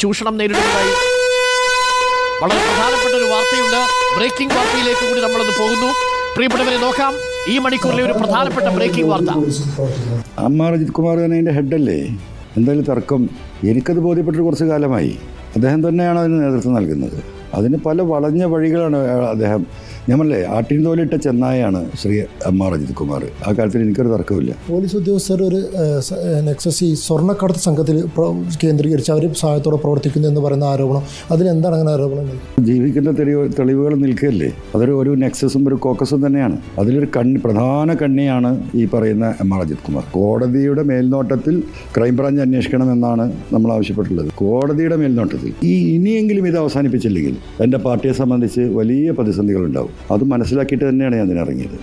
ചൂഷണം നേരിടുന്നതായി വളരെ പ്രധാനപ്പെട്ട ഒരു വാർത്തയുണ്ട്. ബ്രേക്കിംഗ് വാർത്തയിലേക്ക് കൂടി നമ്മളൊന്ന് പോകുന്നു. പ്രിയപ്പെട്ടവരെ, നോക്കാം ഈ മണിക്കൂറിലെ ഒരു പ്രധാനപ്പെട്ട ബ്രേക്കിംഗ് വാർത്ത. എം.ആർ. അജിത് കുമാർ തന്നെ അതിൻ്റെ ഹെഡല്ലേ? എന്തായാലും തർക്കം എനിക്കത് ബോധ്യപ്പെട്ടിട്ട് കുറച്ച് കാലമായി. അദ്ദേഹം തന്നെയാണ് അതിന് നേതൃത്വം നൽകുന്നത്. അതിന് പല വളഞ്ഞ വഴികളാണ് അദ്ദേഹം. ഞമ്മല്ലേ ആട്ടിൻ തോലിട്ട ചെന്നായാണ് ശ്രീ എം.ആർ. അജിത് കുമാർ. ആ കാര്യത്തിൽ എനിക്കൊരു തർക്കമില്ല. പോലീസ് ഉദ്യോഗസ്ഥർ ഒരു നെക്സസ് ഈ സ്വർണ്ണക്കടത്ത് സംഘത്തിൽ കേന്ദ്രീകരിച്ച് അവർ സഹായത്തോടെ പ്രവർത്തിക്കുന്നു എന്ന് പറയുന്ന ആരോപണം, അതിലെന്താണ് അങ്ങനെ ആരോപണം? ജീവിക്കുന്ന തെളിവുകൾ നിൽക്കുകയല്ലേ. അതൊരു നെക്സസും ഒരു കോക്കസും തന്നെയാണ്. അതിലൊരു പ്രധാന കണ്ണിയാണ് ഈ പറയുന്ന എം.ആർ. അജിത് കുമാർ. കോടതിയുടെ മേൽനോട്ടത്തിൽ ക്രൈംബ്രാഞ്ച് അന്വേഷിക്കണമെന്നാണ് നമ്മൾ ആവശ്യപ്പെട്ടുള്ളത്. കോടതിയുടെ മേൽനോട്ടത്തിൽ ഇനിയെങ്കിലും ഇത് അവസാനിപ്പിച്ചില്ലെങ്കിൽ എൻ്റെ പാർട്ടിയെ സംബന്ധിച്ച് വലിയ പ്രതിസന്ധികളുണ്ടാവും. അത് മനസ്സിലാക്കിയിട്ട് തന്നെയാണ് ഞാൻ ഇതിനിറങ്ങിയത്.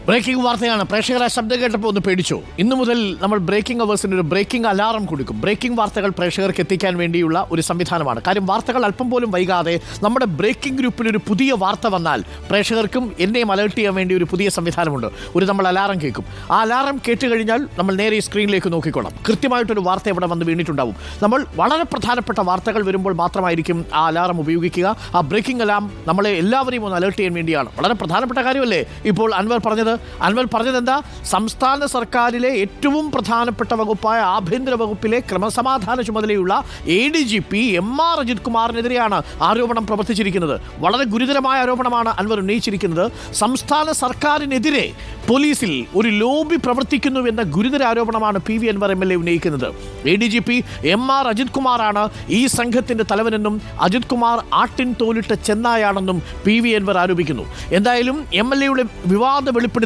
ബ്രേക്കിംഗ് വാർത്തയാണ്. പ്രേക്ഷകരെ ശബ്ദം കേട്ടപ്പോൾ ഒന്ന് പേടിച്ചു. ഇന്നു മുതൽ നമ്മൾ ബ്രേക്കിംഗ് അവേഴ്സിന് ഒരു ബ്രേക്കിംഗ് അലാറം കൊടുക്കും. ബ്രേക്കിംഗ് വാർത്തകൾ പ്രേക്ഷകർക്ക് എത്തിക്കാൻ വേണ്ടിയുള്ള ഒരു സംവിധാനമാണ്. കാര്യം വാർത്തകൾ അല്പം പോലും വൈകാതെ നമ്മുടെ ബ്രേക്കിംഗ് ഗ്രൂപ്പിൽ ഒരു പുതിയ വാർത്ത വന്നാൽ പ്രേക്ഷകർക്കും എന്നെയും അലേർട്ട് ചെയ്യാൻ വേണ്ടി ഒരു പുതിയ സംവിധാനമുണ്ട്. നമ്മൾ അലാറം കേൾക്കും. ആ അലാറം കേട്ട് കഴിഞ്ഞാൽ നമ്മൾ നേരെ ഈ സ്ക്രീനിലേക്ക് നോക്കിക്കോളാം. കൃത്യമായിട്ടൊരു വാർത്ത ഇവിടെ വന്ന് വീണിട്ടുണ്ടാവും. നമ്മൾ വളരെ പ്രധാനപ്പെട്ട വാർത്തകൾ വരുമ്പോൾ മാത്രമായിരിക്കും ആ അലാറം ഉപയോഗിക്കുക. ആ ബ്രേക്കിംഗ് അലാം നമ്മളെ എല്ലാവരെയും ഒന്ന് അലേർട്ട് ചെയ്യാൻ വേണ്ടിയാണ്. വളരെ പ്രധാനപ്പെട്ട കാര്യമല്ലേ ഇപ്പോൾ അൻവർ പറഞ്ഞത് എന്താ? സംസ്ഥാന സർക്കാരിലെ ഏറ്റവും പ്രധാനപ്പെട്ട വകുപ്പായ ആഭ്യന്തര വകുപ്പിലെ ക്രമസമാധാന ചുമതലയുള്ള ADGP എം.ആർ. അജിത് കുമാറിനെതിരെയാണ് ആരോപണം പ്രവർത്തിച്ചിരിക്കുന്നത്. വളരെ ഗുരുതരമായ ആരോപണമാണ് അൻവർ ഉന്നയിച്ചിരിക്കുന്നത്. സംസ്ഥാന സർക്കാരിനെതിരെ പോലീസിൽ ഒരു ലോബി പ്രവർത്തിക്കുന്നു എന്ന ഗുരുതര ആരോപണമാണ് PV അൻവർ MLA ഉന്നയിക്കുന്നത്. ADGP എം.ആർ. അജിത് കുമാറാണ് ഈ സംഘത്തിന്റെ തലവനെന്നും അജിത് കുമാർ ആട്ടിൻ തോലിട്ട ചെന്നായാണെന്നും PV അൻവർ ആരോപിക്കുന്നു. എന്തായാലും MLAയുടെ വിവാദ വെളിപ്പെടുത്തൽ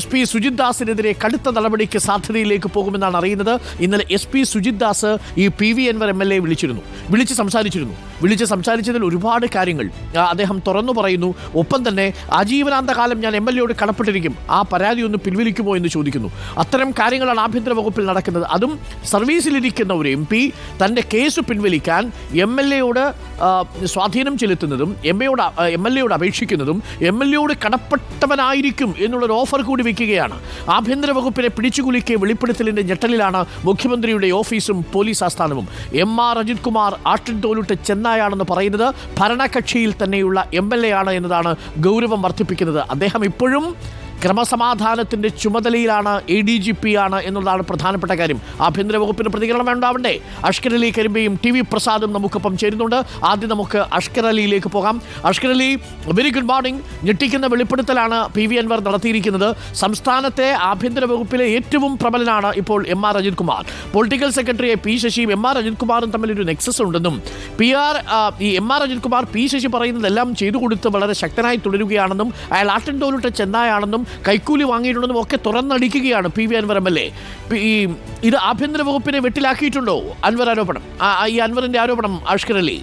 SP സുജിത് ദാസിനെതിരെ കടുത്ത നടപടിക്ക് സാധ്യതയിലേക്ക് പോകുമെന്നാണ് അറിയുന്നത്. ഇന്നലെ SP സുജിത് ദാസ് ഈ PV അൻവർ MLA വിളിച്ച് സംസാരിച്ചതിൽ ഒരുപാട് കാര്യങ്ങൾ അദ്ദേഹം തുറന്നു പറയുന്നു. ഒപ്പം തന്നെ ആജീവനാന്തകാലം ഞാൻ MLAയോട് കടപ്പെട്ടിരിക്കും, ആ പരാതി ഒന്ന് പിൻവലിക്കുമോ എന്ന് ചോദിക്കുന്നു. അത്തരം കാര്യങ്ങളാണ് ആഭ്യന്തര വകുപ്പിൽ നടക്കുന്നത്. അതും സർവീസിലിരിക്കുന്ന ഒരു MP തൻ്റെ കേസ് പിൻവലിക്കാൻ MLAയോട് സ്വാധീനം ചെലുത്തുന്നതും MLAയോട് അപേക്ഷിക്കുന്നതും MLAയോട് കടപ്പെട്ടവനായിരിക്കും എന്നുള്ളൊരു ഓഫർ കൂടി വയ്ക്കുകയാണ്. ആഭ്യന്തര വകുപ്പിനെ പിടിച്ചുകുലുക്കിയ വെളിപ്പെടുത്തലിൻ്റെ ഞെട്ടലിലാണ് മുഖ്യമന്ത്രിയുടെ ഓഫീസും പോലീസ് ആസ്ഥാനവും. എം.ആർ. അജിത് കുമാർ ആട്ടിൻ തോലിട്ട് ചെന്നായാണെന്ന് പറയുന്നത് ഭരണകക്ഷിയിൽ തന്നെയുള്ള MLA ആണ് എന്നതാണ് ഗൗരവം വർദ്ധിപ്പിക്കുന്നത്. അദ്ദേഹം ഇപ്പോഴും ക്രമസമാധാനത്തിൻ്റെ ചുമതലയിലാണ്, ADGP ആണ് എന്നുള്ളതാണ് പ്രധാനപ്പെട്ട കാര്യം. ആഭ്യന്തര വകുപ്പിന് പ്രതികരണം ഉണ്ടാവണ്ടേ? അഷ്കർ അലി കരിമ്പയും TV പ്രസാദും നമുക്കൊപ്പം ചേരുന്നുണ്ട്. ആദ്യം നമുക്ക് അഷ്കർ അലിയിലേക്ക് പോകാം. Ashkar Ali, very good morning. ഞെട്ടിക്കുന്ന വെളിപ്പെടുത്തലാണ് PV അൻവർ നടത്തിയിരിക്കുന്നത്. സംസ്ഥാനത്തെ ആഭ്യന്തര വകുപ്പിലെ ഏറ്റവും പ്രബലനാണ് ഇപ്പോൾ M R. Ajith Kumar. Political secretary P. ശശിയും എം.ആർ. അജിത് കുമാറും തമ്മിലൊരു നെക്സസ് ഉണ്ടെന്നും ഈ എം.ആർ. അജിത് കുമാർ P. ശശി പറയുന്നതെല്ലാം ചെയ്തു കൊടുത്ത് വളരെ ശക്തനായി തുടരുകയാണെന്നും അയാൾ ആട്ടിൻ തോലിട്ട ചെന്നായാണെന്നും കൈക്കൂലി വാങ്ങിയിട്ടുണ്ടെന്നും ഒക്കെ തുറന്നടിക്കുകയാണ് PV അൻവർ MLA. ഇത് ആഭ്യന്തര വകുപ്പിനെ വെട്ടിലാക്കിയിട്ടുണ്ടോ ഈ അൻവറിന്റെ ആരോപണം അഷ്കർ അലി?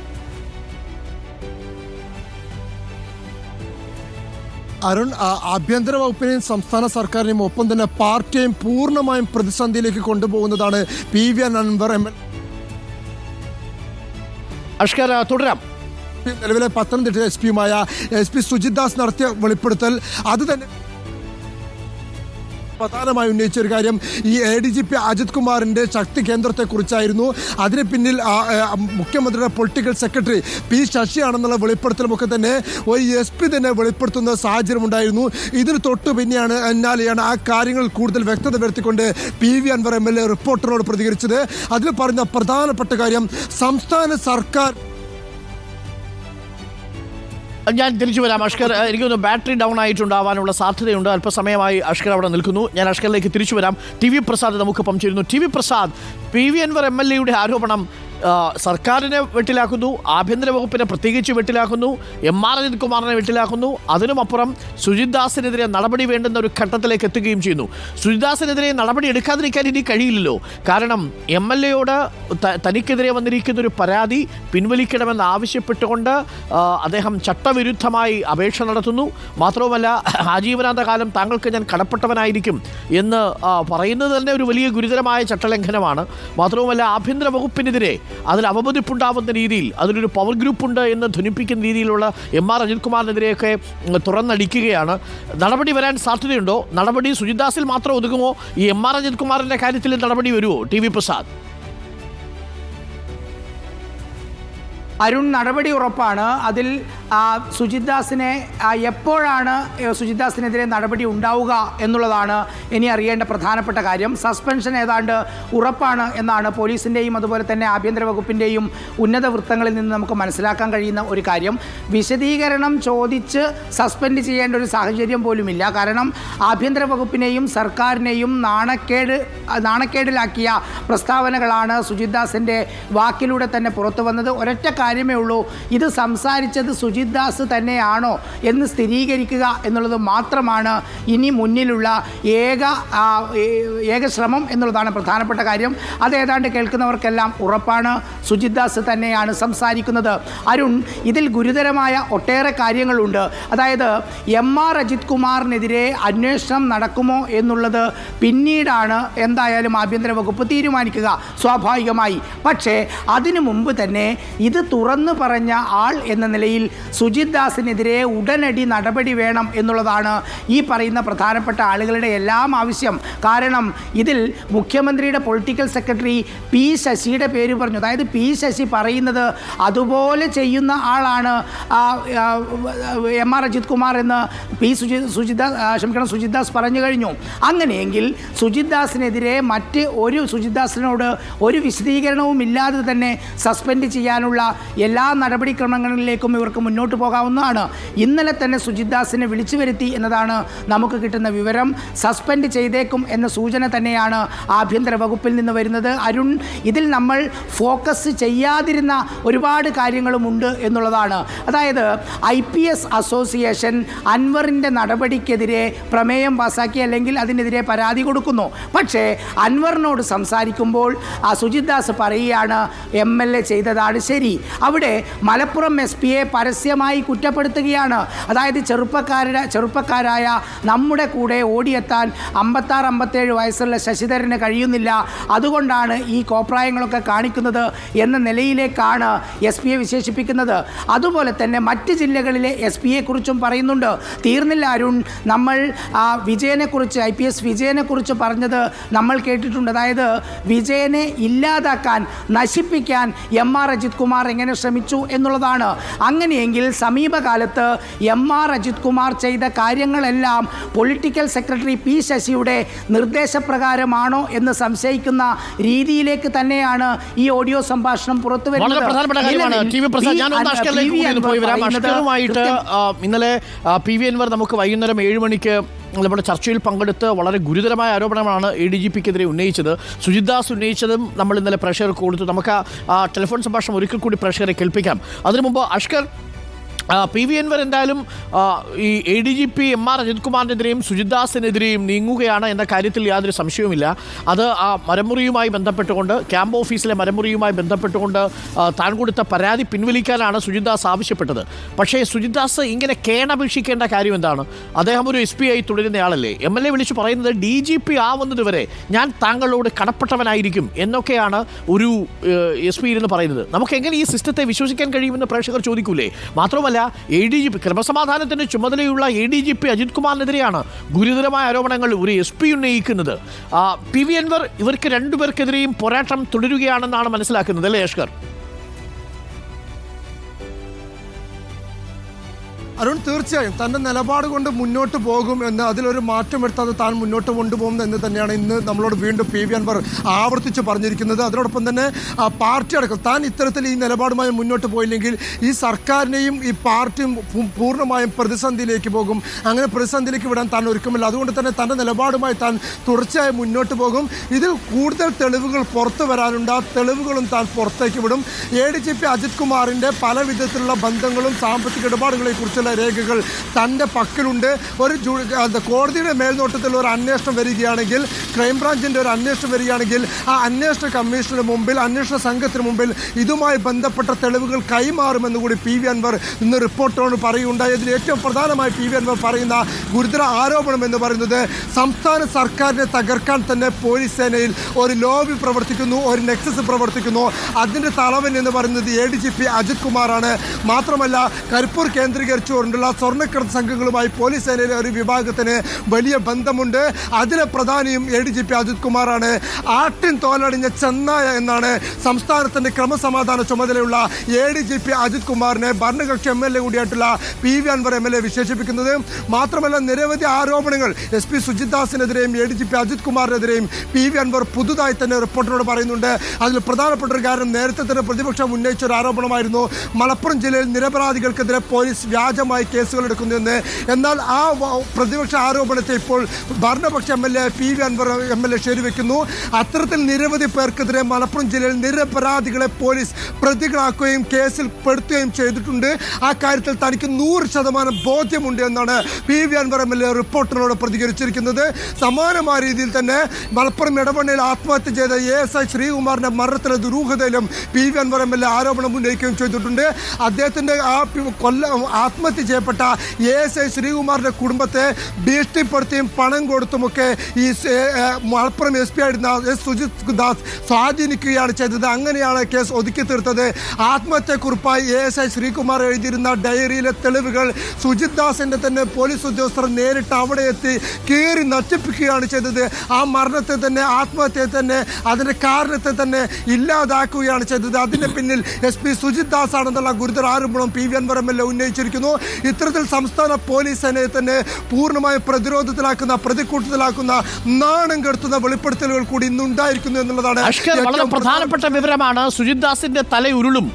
അരുൺ, ആഭ്യന്തര വകുപ്പിനെയും സംസ്ഥാന സർക്കാരിനെയും ഒപ്പം തന്നെ പാർട്ടിയെയും പൂർണ്ണമായും പ്രതിസന്ധിയിലേക്ക് കൊണ്ടുപോകുന്നതാണ് PV അൻവർ MLA. അഷ്കർ, തുടരാം. നിലവിലെ പത്തനംതിട്ട SP SP സുജിത് ദാസ് നടത്തിയ വെളിപ്പെടുത്തൽ അത് തന്നെ പ്രധാനമായി ഉന്നയിച്ച ഒരു കാര്യം ഈ ADGP അജിത് കുമാറിന്റെ ശക്തി കേന്ദ്രത്തെക്കുറിച്ചായിരുന്നു. അതിന് പിന്നിൽ മുഖ്യമന്ത്രിയുടെ പൊളിറ്റിക്കൽ സെക്രട്ടറി P. ശശിയാണെന്നുള്ള വെളിപ്പെടുത്തലുമൊക്കെ തന്നെ ഒരു SP തന്നെ വെളിപ്പെടുത്തുന്ന സാഹചര്യമുണ്ടായിരുന്നു. ഇതിന് തൊട്ട് പിന്നാലെയാണ് ആ കാര്യങ്ങൾ കൂടുതൽ വ്യക്തത വരുത്തിക്കൊണ്ട് PV അൻവർ MLA റിപ്പോർട്ടറിനോട് പ്രതികരിച്ചത്. അതിൽ പറഞ്ഞ പ്രധാനപ്പെട്ട കാര്യം സംസ്ഥാന സർക്കാർ. ഞാൻ തിരിച്ചു വരാം അഷ്കർ. എനിക്കൊന്ന് ബാറ്ററി ഡൗൺ ആയിട്ടുണ്ടാവാനുള്ള സാധ്യതയുണ്ട്. അല്പസമയമായി അഷ്കർ അവിടെ നിൽക്കുന്നു. ഞാൻ അഷ്കറിലേക്ക് തിരിച്ചു വരാം. TV പ്രസാദ് നമുക്കൊപ്പം ചേരുന്നു. TV പ്രസാദ്, PV അൻവർ MLAയുടെ ആരോപണം സർക്കാരിനെ വെട്ടിലാക്കുന്നു, ആഭ്യന്തര വകുപ്പിനെ പ്രത്യേകിച്ച് വെട്ടിലാക്കുന്നു, എം.ആർ. അജിത് കുമാറിനെ വെട്ടിലാക്കുന്നു. അതിനുമപ്പുറം സുജിത് ദാസിനെതിരെ നടപടി വേണ്ടുന്ന ഒരു ഘട്ടത്തിലേക്ക് എത്തുകയും ചെയ്യുന്നു. സുജിത് ദാസിനെതിരെ നടപടി എടുക്കാതിരിക്കാൻ ഇനി കഴിയില്ലല്ലോ. കാരണം MLAയോട് തനിക്കെതിരെ വന്നിരിക്കുന്ന ഒരു പരാതി പിൻവലിക്കണമെന്ന് ആവശ്യപ്പെട്ടുകൊണ്ട് അദ്ദേഹം ചട്ടവിരുദ്ധമായി അപേക്ഷ നടത്തുന്നു. മാത്രവുമല്ല, ആജീവനാന്തകാലം താങ്കൾക്ക് ഞാൻ കടപ്പെട്ടവനായിരിക്കും എന്ന് പറയുന്നത് തന്നെ ഒരു വലിയ ഗുരുതരമായ ചട്ടലംഘനമാണ്. മാത്രവുമല്ല, ആഭ്യന്തര വകുപ്പിനെതിരെ അതിൽ അവമതിപ്പുണ്ടാവുന്ന രീതിയിൽ അതിലൊരു പവർ ഗ്രൂപ്പുണ്ട് എന്ന് ധ്വനിപ്പിക്കുന്ന രീതിയിലുള്ള എം.ആർ. അജിത് കുമാറിനെതിരെയൊക്കെ തുറന്നടിക്കുകയാണ്. നടപടി വരാൻ സാധ്യതയുണ്ടോ? നടപടി സുജിത് ദാസിൽ മാത്രം ഒതുങ്ങുമോ? ഈ എം.ആർ. അജിത് കുമാറിൻ്റെ കാര്യത്തിൽ നടപടി വരുമോ? TV പ്രസാദ്. അരുൺ, നടപടി ഉറപ്പാണ്. അതിൽ സുജിത് ദാസിനെ എപ്പോഴാണ് സുജിത് ദാസിനെതിരെ നടപടി ഉണ്ടാവുക എന്നുള്ളതാണ് ഇനി അറിയേണ്ട പ്രധാനപ്പെട്ട കാര്യം. സസ്പെൻഷൻ ഏതാണ്ട് ഉറപ്പാണ് എന്നാണ് പോലീസിൻ്റെയും അതുപോലെ തന്നെ ആഭ്യന്തര വകുപ്പിൻ്റെയും ഉന്നത വൃത്തങ്ങളിൽ നിന്ന് നമുക്ക് മനസ്സിലാക്കാൻ കഴിയുന്ന ഒരു കാര്യം. വിശദീകരണം ചോദിച്ച് സസ്പെൻഡ് ചെയ്യേണ്ട ഒരു സാഹചര്യം പോലുമില്ല. കാരണം ആഭ്യന്തര വകുപ്പിനെയും സർക്കാരിനെയും നാണക്കേടിലാക്കിയ പ്രസ്താവനകളാണ് സുജിത് ദാസിൻ്റെ വാക്കിലൂടെ തന്നെ പുറത്തു വന്നത്. ഒരൊറ്റ കാര്യമേ ഉള്ളൂ, ഇത് സംസാരിച്ചത് സുജിത് ദാസ് തന്നെയാണോ എന്ന് സ്ഥിരീകരിക്കുക എന്നുള്ളത് മാത്രമാണ് ഇനി മുന്നിലുള്ള ഏക ശ്രമം എന്നുള്ളതാണ് പ്രധാനപ്പെട്ട കാര്യം. അതേതാണ്ട് കേൾക്കുന്നവർക്കെല്ലാം ഉറപ്പാണ്, സുജിത് ദാസ് തന്നെയാണ് സംസാരിക്കുന്നത്. അരുൺ, ഇതിൽ ഗുരുതരമായ ഒട്ടേറെ കാര്യങ്ങളുണ്ട്. അതായത് MR അജിത് കുമാറിനെതിരെ അന്വേഷണം നടക്കുമോ എന്നുള്ളത് പിന്നീടാണ് എന്തായാലും ആഭ്യന്തര വകുപ്പ് തീരുമാനിക്കുക, സ്വാഭാവികമായി. പക്ഷേ അതിനു മുമ്പ് തന്നെ ഇത് തുറന്നു പറഞ്ഞ ആൾ എന്ന നിലയിൽ സുജിത് ദാസിനെതിരെ ഉടനടി നടപടി വേണം എന്നുള്ളതാണ് ഈ പറയുന്ന പ്രധാനപ്പെട്ട ആളുകളുടെ എല്ലാം ആവശ്യം. കാരണം ഇതിൽ മുഖ്യമന്ത്രിയുടെ പൊളിറ്റിക്കൽ സെക്രട്ടറി പി ശശിയുടെ പേര് പറഞ്ഞു. അതായത് പി ശശി പറയുന്നത് അതുപോലെ ചെയ്യുന്ന ആളാണ് MR അജിത് കുമാർ എന്ന് സുജിത് ദാസ് പറഞ്ഞു കഴിഞ്ഞു. അങ്ങനെയെങ്കിൽ സുജിത് ദാസിനെതിരെ സുജിത് ദാസിനോട് ഒരു വിശദീകരണവും ഇല്ലാതെ തന്നെ സസ്പെൻഡ് ചെയ്യാനുള്ള എല്ലാ നടപടിക്രമങ്ങളിലേക്കും ഇവർക്ക് മുന്നോട്ട് പോകാവുന്നതാണ്. ഇന്നലെ തന്നെ സുജിത് ദാസിനെ വിളിച്ചു വരുത്തി എന്നതാണ് നമുക്ക് കിട്ടുന്ന വിവരം. സസ്പെൻഡ് ചെയ്തേക്കും എന്ന സൂചന തന്നെയാണ് ആഭ്യന്തര വകുപ്പിൽ നിന്ന് വരുന്നത്. അരുൺ, ഇതിൽ നമ്മൾ ഫോക്കസ് ചെയ്യാതിരുന്ന ഒരുപാട് കാര്യങ്ങളുമുണ്ട് എന്നുള്ളതാണ്. അതായത് IPS അസോസിയേഷൻ അൻവറിൻ്റെ നടപടിക്കെതിരെ പ്രമേയം പാസാക്കി, അല്ലെങ്കിൽ അതിനെതിരെ പരാതി കൊടുക്കുന്നു. പക്ഷേ അൻവറിനോട് സംസാരിക്കുമ്പോൾ സുജിത് ദാസ് പറയുകയാണ് MLA ചെയ്തതാണ് ശരി. അവിടെ മലപ്പുറം SP-യെ പരസ്യമായി കുറ്റപ്പെടുത്തുകയാണ്. അതായത് ചെറുപ്പക്കാരായ നമ്മുടെ കൂടെ ഓടിയെത്താൻ 56-57 വയസ്സുള്ള ശശിധരന് കഴിയുന്നില്ല, അതുകൊണ്ടാണ് ഈ കോപ്രായങ്ങളൊക്കെ കാണിക്കുന്നത് എന്ന നിലയിലേക്കാണ് SP-യെ വിശേഷിപ്പിക്കുന്നത്. അതുപോലെ തന്നെ മറ്റ് ജില്ലകളിലെ SP-യെ കുറിച്ചും പറയുന്നുണ്ട്. തീർന്നില്ല അരുൺ, നമ്മൾ വിജയനെക്കുറിച്ച് IPS വിജയനെക്കുറിച്ച് പറഞ്ഞത് നമ്മൾ കേട്ടിട്ടുണ്ട്. അതായത് വിജയനെ ഇല്ലാതാക്കാൻ, നശിപ്പിക്കാൻ MR അജിത് കുമാർ എങ്ങനെ ശ്രമിച്ചു എന്നുള്ളതാണ്. അങ്ങനെയെങ്കിൽ സമീപകാലത്ത് MR അജിത് കുമാർ ചെയ്ത കാര്യങ്ങളെല്ലാം പൊളിറ്റിക്കൽ സെക്രട്ടറി പി ശശിയുടെ നിർദ്ദേശപ്രകാരമാണോ എന്ന് സംശയിക്കുന്ന രീതിയിലേക്ക് തന്നെയാണ് ഈ ഓഡിയോ സംഭാഷണം പുറത്തു വരുന്നത്. ഇന്നലെ PV അൻവർ നമുക്ക് വൈകുന്നേരം 7 മണിക്ക് നമ്മുടെ ചർച്ചയിൽ പങ്കെടുത്ത് വളരെ ഗുരുതരമായ ആരോപണമാണ് ADGPക്കെതിരെ ഉന്നയിച്ചത്. സുജിത് ദാസ് ഉന്നയിച്ചതും നമ്മൾ ഇന്നലെ പ്രേക്ഷകർക്ക് കൊടുത്തു. നമുക്ക് ടെലിഫോൺ സംഭാഷണം ഒരിക്കൽ കൂടി പ്രേക്ഷകരെ കേൾപ്പിക്കാം. അതിനു മുമ്പ് അഷ്കർ, PV അൻവർ എന്തായാലും ഈ ADGP MR അജിത് കുമാറിനെതിരെയും സുജിത് ദാസിനെതിരെയും നീങ്ങുകയാണ് എന്ന കാര്യത്തിൽ യാതൊരു സംശയവുമില്ല. അത് ആ മരമുറിയുമായി ബന്ധപ്പെട്ടുകൊണ്ട്, ക്യാമ്പ് ഓഫീസിലെ മരമുറിയുമായി ബന്ധപ്പെട്ടുകൊണ്ട് താൻ കൊടുത്ത പരാതി പിൻവലിക്കാനാണ് സുജിത് ദാസ് ആവശ്യപ്പെട്ടത്. പക്ഷേ സുജിത് ദാസ് ഇങ്ങനെ കേണപേക്ഷിക്കേണ്ട കാര്യം എന്താണ്? അദ്ദേഹം ഒരു SP ആയി തുടരുന്നയാളല്ലേ. MLA വിളിച്ച് പറയുന്നത് DGP ആവുന്നത് വരെ ഞാൻ താങ്കളോട് കടപ്പെട്ടവനായിരിക്കും എന്നൊക്കെയാണ് ഒരു SP ഇരുന്ന് പറയുന്നത്. നമുക്ക് എങ്ങനെ ഈ സിസ്റ്റത്തെ വിശ്വസിക്കാൻ കഴിയുമെന്ന് പ്രേക്ഷകർ ചോദിക്കൂലേ? മാത്രമല്ല, ADGP ക്രമസമാധാനത്തിന് ചുമതലയുള്ള ADGP അജിത് കുമാറിനെതിരെയാണ് ഗുരുതരമായ ആരോപണങ്ങൾ ഒരു SP ഉന്നയിക്കുന്നത്. PV അൻവർ ഇവർക്ക് രണ്ടുപേർക്കെതിരെയും പോരാട്ടം തുടരുകയാണെന്നാണ് മനസ്സിലാക്കുന്നത്, അല്ലേ അഷ്കർ? അരുൺ, തീർച്ചയായും തൻ്റെ നിലപാട് കൊണ്ട് മുന്നോട്ട് പോകും എന്ന്, അതിലൊരു മാറ്റം വരുത്താതെ താൻ മുന്നോട്ട് കൊണ്ടുപോകും എന്ന് തന്നെയാണ് ഇന്ന് നമ്മളോട് വീണ്ടും PV അൻവർ ആവർത്തിച്ച് പറഞ്ഞിരിക്കുന്നത്. അതിനോടൊപ്പം തന്നെ പാർട്ടി അടക്കം താൻ ഇത്തരത്തിൽ ഈ നിലപാടുമായി മുന്നോട്ട് പോയില്ലെങ്കിൽ ഈ സർക്കാരിനെയും ഈ പാർട്ടിയും പൂർണ്ണമായും പ്രതിസന്ധിയിലേക്ക് പോകും. അങ്ങനെ പ്രതിസന്ധിയിലേക്ക് വിടാൻ താൻ ഒരുക്കമില്ല. അതുകൊണ്ട് തന്നെ തൻ്റെ നിലപാടുമായി താൻ തുടർച്ചയായി മുന്നോട്ട് പോകും. ഇതിൽ കൂടുതൽ തെളിവുകൾ പുറത്തു വരാനുണ്ട്. ആ തെളിവുകളും താൻ പുറത്തേക്ക് വിടും. ADGP അജിത് കുമാറിൻ്റെ പല വിധത്തിലുള്ള ബന്ധങ്ങളും സാമ്പത്തിക ഇടപാടുകളെ കുറിച്ചുള്ള രേഖകൾ തൻ്റെ പക്കലുണ്ട്. കോടതിയുടെ മേൽനോട്ടത്തിൽ ഒരു അന്വേഷണം വരികയാണെങ്കിൽ, ക്രൈംബ്രാഞ്ചിൻ്റെ ഒരു അന്വേഷണം വരികയാണെങ്കിൽ, ആ അന്വേഷണ കമ്മീഷന് മുമ്പിൽ, അന്വേഷണ സംഘത്തിന് മുമ്പിൽ ഇതുമായി ബന്ധപ്പെട്ട തെളിവുകൾ കൈമാറുമെന്ന് കൂടി PV അൻവർ ഇന്ന് റിപ്പോർട്ടോട് പറയുകയുണ്ടായി. ഇതിൽ ഏറ്റവും പ്രധാനമായി PV അൻവർ പറയുന്ന ഗുരുതര ആരോപണം എന്ന് പറയുന്നത് സംസ്ഥാന സർക്കാരിനെ തകർക്കാൻ തന്നെ പോലീസ് സേനയിൽ ഒരു ലോബി പ്രവർത്തിക്കുന്നു, ഒരു നെക്സസ് പ്രവർത്തിക്കുന്നു. അതിൻ്റെ തലവൻ എന്ന് പറയുന്നത് ADGP അജിത് കുമാറാണ്. മാത്രമല്ല, കരിപ്പൂർ കേന്ദ്രീകരിച്ച് ഉൾപ്പെട്ടുകൊണ്ടുള്ള സ്വർണ്ണക്കടത്ത് സംഘങ്ങളുമായി പോലീസ് സേനയിലെ ഒരു വിഭാഗത്തിന് വലിയ ബന്ധമുണ്ട്. അതിലെ പ്രധാനിയും ADGP അജിത് കുമാറാണ്. ആട്ടിൻ തോലടിഞ്ഞ ചെന്നായ എന്നാണ് സംസ്ഥാനത്തിന്റെ ക്രമസമാധാന ചുമതലയുള്ള ADGP അജിത് കുമാറിനെ ഭരണകക്ഷി MLA കൂടിയായിട്ടുള്ള PV അൻവർ MLA വിശേഷിപ്പിക്കുന്നത്. മാത്രമല്ല നിരവധി ആരോപണങ്ങൾ SP Sujith ദാസിനെതിരെയും ADGP Ajith കുമാറിനെതിരെയും PV Anwar പുതുതായി തന്നെ റിപ്പോർട്ടിനോട് പറയുന്നുണ്ട്. അതിൽ പ്രധാനപ്പെട്ട ഒരു കാര്യം നേരത്തെ തന്നെ പ്രതിപക്ഷം ഉന്നയിച്ച ഒരു ആരോപണമായിരുന്നു മലപ്പുറം ജില്ലയിൽ നിരപരാധികൾക്കെതിരെ പോലീസ് വ്യാജമായി കേസുകൾ എടുക്കുന്നുവെന്ന്. എന്നാൽ ആ പ്രതിപക്ഷ ആരോപണത്തെ ഇപ്പോൾ ഭരണപക്ഷ MLA PV അൻവർ MLA ശരിവെക്കുന്നു. അത്തരത്തിൽ നിരവധി പേർക്കെതിരെ മലപ്പുറം ജില്ലയിൽ നിരപരാധികളെ പോലീസ് പ്രതികളാക്കുകയും കേസിൽ പെടുത്തുകയും ചെയ്തിട്ടുണ്ട്. ആ കാര്യത്തിൽ തനിക്ക് 100% ബോധ്യമുണ്ട് എന്നാണ് PV അൻവർ MLA റിപ്പോർട്ടറിനോട് പ്രതികരിച്ചിരിക്കുന്നത്. സമാനമായ രീതിയിൽ തന്നെ മലപ്പുറം ഇടവണ്ണയിൽ ആത്മഹത്യ ചെയ്ത ASI ശ്രീകുമാറിന്റെ മരണത്തിലെ ദുരൂഹതയിലും PV അൻവർ MLA ആരോപണം ഉന്നയിക്കുകയും ചെയ്തിട്ടുണ്ട്. അദ്ദേഹത്തിന്റെ ആത്മഹത്യ ചെയ്യപ്പെട്ട ASI ശ്രീകുമാറിന്റെ കുടുംബത്തെ ഭീഷണിപ്പെടുത്തിയും പണം കൊടുത്തുമൊക്കെ ഈ മലപ്പുറം SP ആയിരുന്ന സുജിത് ദാസ് സ്വാധീനിക്കുകയാണ് ചെയ്തത്. അങ്ങനെയാണ് കേസ് ഒതുക്കി തീർത്തത്. ആത്മഹത്യക്കുറിപ്പായി ASI ശ്രീകുമാർ എഴുതിയിരുന്ന ഡയറിയിലെ തെളിവുകൾ സുജിത് ദാസിന്റെ തന്നെ പോലീസ് ഉദ്യോഗസ്ഥർ നേരിട്ട് അവിടെ എത്തി കീറി നശിപ്പിക്കുകയാണ് ചെയ്തത്. ആ മരണത്തെ തന്നെ ആത്മഹത്യയെ തന്നെ അതിന്റെ കാരണത്തെ തന്നെ ഇല്ലാതാക്കുകയാണ് ചെയ്തത്. അതിന്റെ പിന്നിൽ SP സുജിത് ദാസ് ആണെന്നുള്ള ഗുരുതര ആരോപണം PV അൻവർ MLA ഉന്നയിച്ചിരിക്കുന്നു. ഇത്തരത്തിൽ സംസ്ഥാന പോലീസ് സേനയെ തന്നെ പൂർണ്ണമായും പ്രതിരോധത്തിലാക്കുന്ന പ്രതിക്കൂട്ടത്തിലാക്കുന്ന നാണം കെടുത്തുന്ന വെളിപ്പെടുത്തലുകൾ കൂടി ഇന്നുണ്ടായിരിക്കുന്നു എന്നുള്ളതാണ് വളരെ പ്രധാനപ്പെട്ട വിവരമാണ്. സുജിത് ദാസിന്റെ തലയുരുളും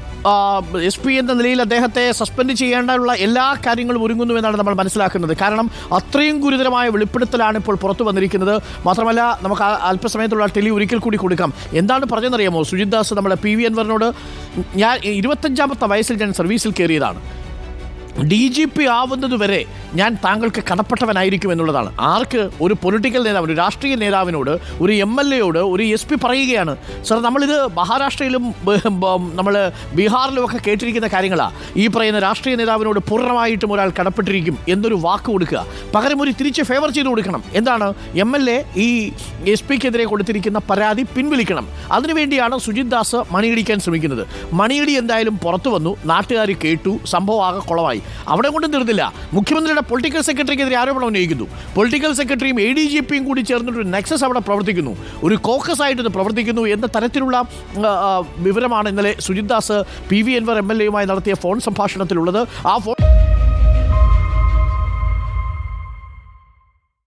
SP എന്ന നിലയിൽ അദ്ദേഹത്തെ സസ്പെൻഡ് ചെയ്യേണ്ടതുള്ള എല്ലാ കാര്യങ്ങളും ഒരുങ്ങുന്നുവെന്നാണ് നമ്മൾ മനസ്സിലാക്കുന്നത്. കാരണം അത്രയും ഗുരുതരമായ വെളിപ്പെടുത്തലാണ് ഇപ്പോൾ പുറത്തു വന്നിരിക്കുന്നത്. മാത്രമല്ല നമുക്ക് അല്പസമയത്തുള്ള ടെലി ഒരിക്കൽ കൂടി കൊടുക്കാം. എന്താണ് പറഞ്ഞതെന്നറിയാമോ? സുജിത് ദാസ് നമ്മളെ PV അൻവറിനോട് ഞാൻ 25ാമത്തെ വയസ്സിൽ ഞാൻ സർവീസിൽ കയറിയതാണ്. DGP ആവുന്നതുവരെ ഞാൻ താങ്കൾക്ക് കടപ്പെട്ടവനായിരിക്കും എന്നുള്ളതാണ്. ആർക്ക്? ഒരു പൊളിറ്റിക്കൽ നേതാവ്, ഒരു രാഷ്ട്രീയ നേതാവിനോട്, ഒരു MLA-യോട് ഒരു SP പറയുകയാണ്. സർ, നമ്മളിത് മഹാരാഷ്ട്രയിലും നമ്മൾ ബീഹാറിലുമൊക്കെ കേട്ടിരിക്കുന്ന കാര്യങ്ങളാണ്. ഈ പറയുന്ന രാഷ്ട്രീയ നേതാവിനോട് പൂർണ്ണമായിട്ടും ഒരാൾ കടപ്പെട്ടിരിക്കും എന്നൊരു വാക്ക് കൊടുക്കുക, പകരം ഒരു തിരിച്ച് ഫേവർ ചെയ്ത് കൊടുക്കണം. എന്താണ്? MLA ഈ SP-ക്കെതിരെ കൊടുത്തിരിക്കുന്ന പരാതി പിൻവലിക്കണം. അതിനുവേണ്ടിയാണ് സുജിത് ദാസ് മണിയടിക്കാൻ ശ്രമിക്കുന്നത്. മണിയടി എന്തായാലും പുറത്തു വന്നു, നാട്ടുകാർ കേട്ടു, സംഭവം ആകെ കുളമായി. അവിടെ കൊണ്ടും തീർന്നില്ല. മുഖ്യമന്ത്രിയുടെ പൊളിറ്റിക്കൽ സെക്രട്ടറിക്കെതിരെ ആരോപണം ഉന്നയിക്കുന്നു. പൊളിറ്റിക്കൽ സെക്രട്ടറിയും ADGP-യും കൂടി ചേർന്നിട്ടൊരു നെക്സസ് അവിടെ പ്രവർത്തിക്കുന്നു, ഒരു കോക്കസ് ആയിട്ട് പ്രവർത്തിക്കുന്നു എന്ന തരത്തിലുള്ള വിവരമാണ് ഇന്നലെ സുജിത് ദാസ് PV അൻവർ MLA-യുമായി നടത്തിയ ഫോൺ സംഭാഷണത്തിലുള്ളത്. ആ ഫോൺ